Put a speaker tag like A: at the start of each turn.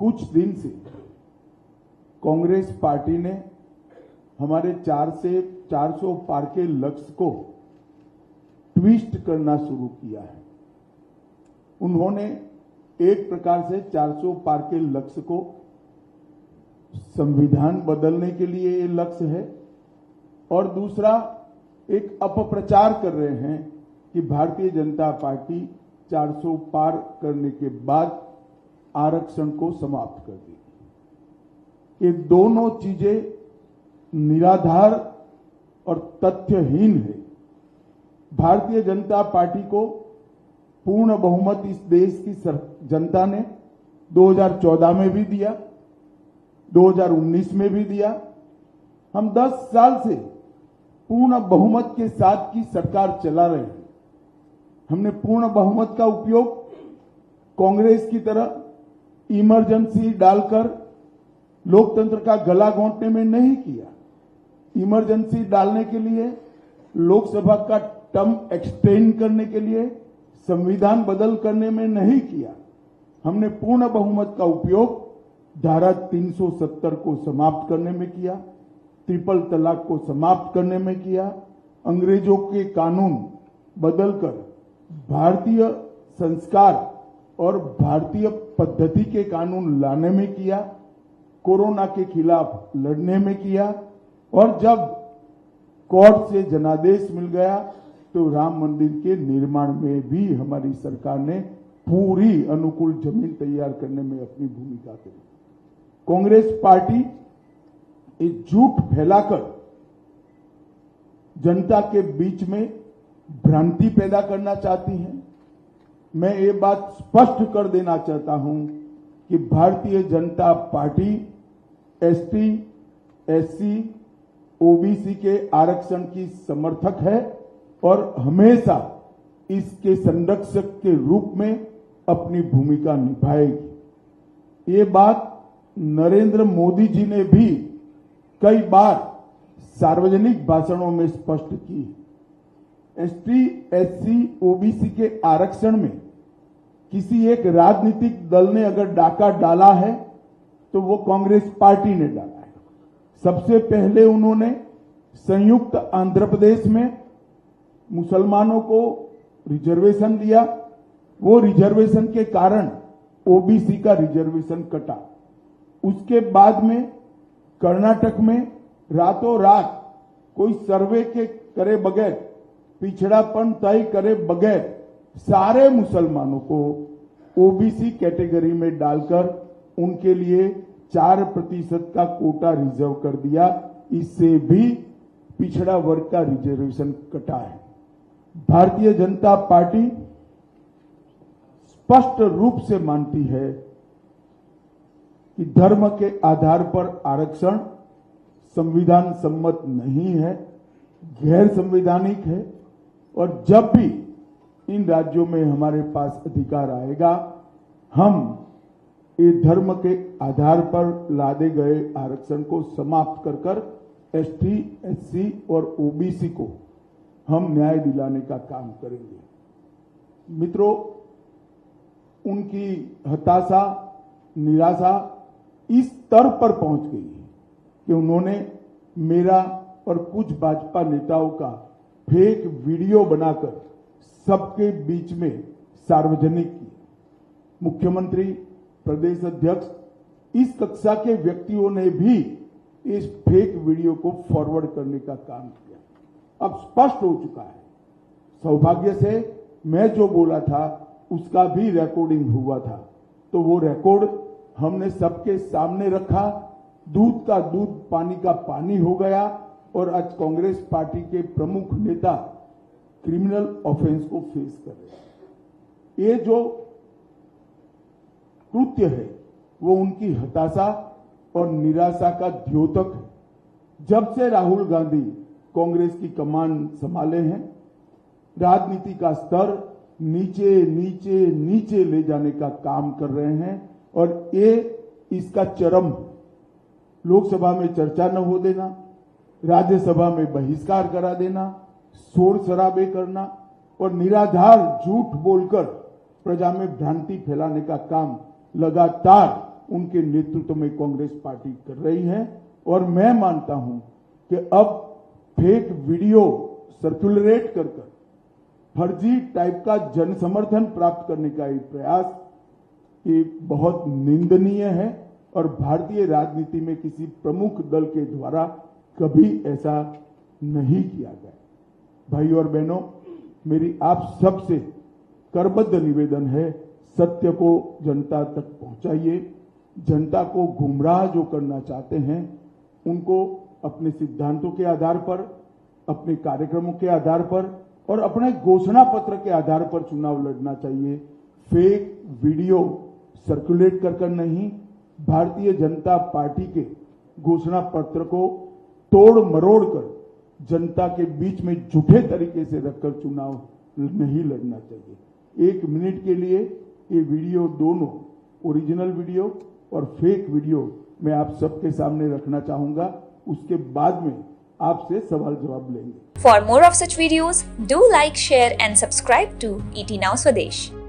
A: कुछ दिन से कांग्रेस पार्टी ने हमारे 400 पार के लक्ष्य को ट्विस्ट करना शुरू किया है। उन्होंने एक प्रकार से 400 पार के लक्ष्य को संविधान बदलने के लिए ये लक्ष्य है, और दूसरा एक अपप्रचार कर रहे हैं कि भारतीय जनता पार्टी 400 पार करने के बाद आरक्षण को समाप्त कर देगी। ये दोनों चीजें निराधार और तथ्यहीन है। भारतीय जनता पार्टी को पूर्ण बहुमत इस देश की जनता ने 2014 में भी दिया, 2019 में भी दिया। हम 10 साल से पूर्ण बहुमत के साथ की सरकार चला रहे हैं। हमने पूर्ण बहुमत का उपयोग कांग्रेस की तरह इमरजेंसी डालकर लोकतंत्र का गला घोंटने में नहीं किया। इमरजेंसी डालने के लिए, लोकसभा का टर्म एक्सटेंड करने के लिए, संविधान बदल करने में नहीं किया। हमने पूर्ण बहुमत का उपयोग धारा 370 को समाप्त करने में किया, ट्रिपल तलाक को समाप्त करने में किया, अंग्रेजों के कानून बदलकर भारतीय संस्कार और भारतीय पद्धति के कानून लाने में किया, कोरोना के खिलाफ लड़ने में किया, और जब कोर्ट से जनादेश मिल गया तो राम मंदिर के निर्माण में भी हमारी सरकार ने पूरी अनुकूल जमीन तैयार करने में अपनी भूमिका करी। कांग्रेस पार्टी एक झूठ फैलाकर जनता के बीच में भ्रांति पैदा करना चाहती है। मैं ये बात स्पष्ट कर देना चाहता हूं कि Bharatiya Janata party ST, SC, OBC के आरक्षण की समर्थक है और हमेशा इसके संरक्षक के रूप में अपनी भूमिका निभाएगी। ये बात नरेंद्र मोदी जी ने भी कई बार सार्वजनिक भाषणों में स्पष्ट की। एसटी, एससी, ओबीसी के आरक्षण में किसी एक राजनीतिक दल ने अगर डाका डाला है तो वो कांग्रेस पार्टी ने डाला है। सबसे पहले उन्होंने संयुक्त आंध्र प्रदेश में मुसलमानों को रिजर्वेशन दिया। वो रिजर्वेशन के कारण ओबीसी का रिजर्वेशन कटा। उसके बाद में कर्नाटक में रातों रात कोई सर्वे के करे बगैर, पिछड़ापन तय करे बगैर सारे मुसलमानों को ओबीसी कैटेगरी में डालकर उनके लिए 4% का कोटा रिजर्व कर दिया। इससे भी पिछड़ा वर्ग का रिजर्वेशन कटा है। भारतीय जनता पार्टी स्पष्ट रूप से मानती है कि धर्म के आधार पर आरक्षण संविधान सम्मत नहीं है, गैर संवैधानिक है, और जब भी इन राज्यों में हमारे पास अधिकार आएगा, हम ये धर्म के आधार पर लादे गए आरक्षण को समाप्त कर कर एसटी, एससी और ओबीसी को हम न्याय दिलाने का काम करेंगे। मित्रों, उनकी हताशा, निराशा इस स्तर पर पहुंच गई है कि उन्होंने मेरा और कुछ भाजपा नेताओं का फेक वीडियो बनाकर सबके बीच में सार्वजनिक किया। मुख्यमंत्री, प्रदेश अध्यक्ष, इस कक्षा के व्यक्तियों ने भी इस फेक वीडियो को फॉरवर्ड करने का काम किया। अब स्पष्ट हो चुका है। सौभाग्य से मैं जो बोला था उसका भी रिकॉर्डिंग हुआ था, तो वो रिकॉर्ड हमने सबके सामने रखा। दूध का दूध, पानी का पानी हो गया, और आज कांग्रेस पार्टी के प्रमुख नेता क्रिमिनल ऑफेंस को फेस कर रहे हैं। ये जो कृत्य है वो उनकी हताशा और निराशा का द्योतक है। जब से राहुल गांधी कांग्रेस की कमान संभाले हैं, राजनीति का स्तर नीचे नीचे नीचे ले जाने का काम कर रहे हैं, और ये इसका चरम लोकसभा में चर्चा न हो देना, राज्यसभा में बहिष्कार करा देना, शोर शराबे करना और निराधार झूठ बोलकर प्रजा में भ्रांति फैलाने का काम लगातार उनके नेतृत्व में कांग्रेस पार्टी कर रही है। और मैं मानता हूं कि अब फेक वीडियो सर्कुलेट कर फर्जी टाइप का जन समर्थन प्राप्त करने का ये प्रयास ये बहुत निंदनीय है और भारतीय राजनीति में किसी प्रमुख दल के द्वारा कभी ऐसा नहीं किया गया। भाई और बहनों, मेरी आप सबसे करबद्ध निवेदन है, सत्य को जनता तक पहुंचाइए। जनता को गुमराह जो करना चाहते हैं उनको अपने सिद्धांतों के आधार पर, अपने कार्यक्रमों के आधार पर और अपने घोषणा पत्र के आधार पर चुनाव लड़ना चाहिए। फेक वीडियो सर्कुलेट कर नहीं, भारतीय जनता पार्टी के घोषणा पत्र को तोड़ मरोड़ कर जनता के बीच में झूठे तरीके से रखकर चुनाव नहीं लड़ना चाहिए। 1 मिनट के लिए ये वीडियो, दोनों ओरिजिनल वीडियो और फेक वीडियो मैं आप सबके सामने रखना चाहूंगा। उसके बाद में आपसे सवाल जवाब लेंगे।
B: For more of such videos, do like, share and subscribe to ET Now Swadesh.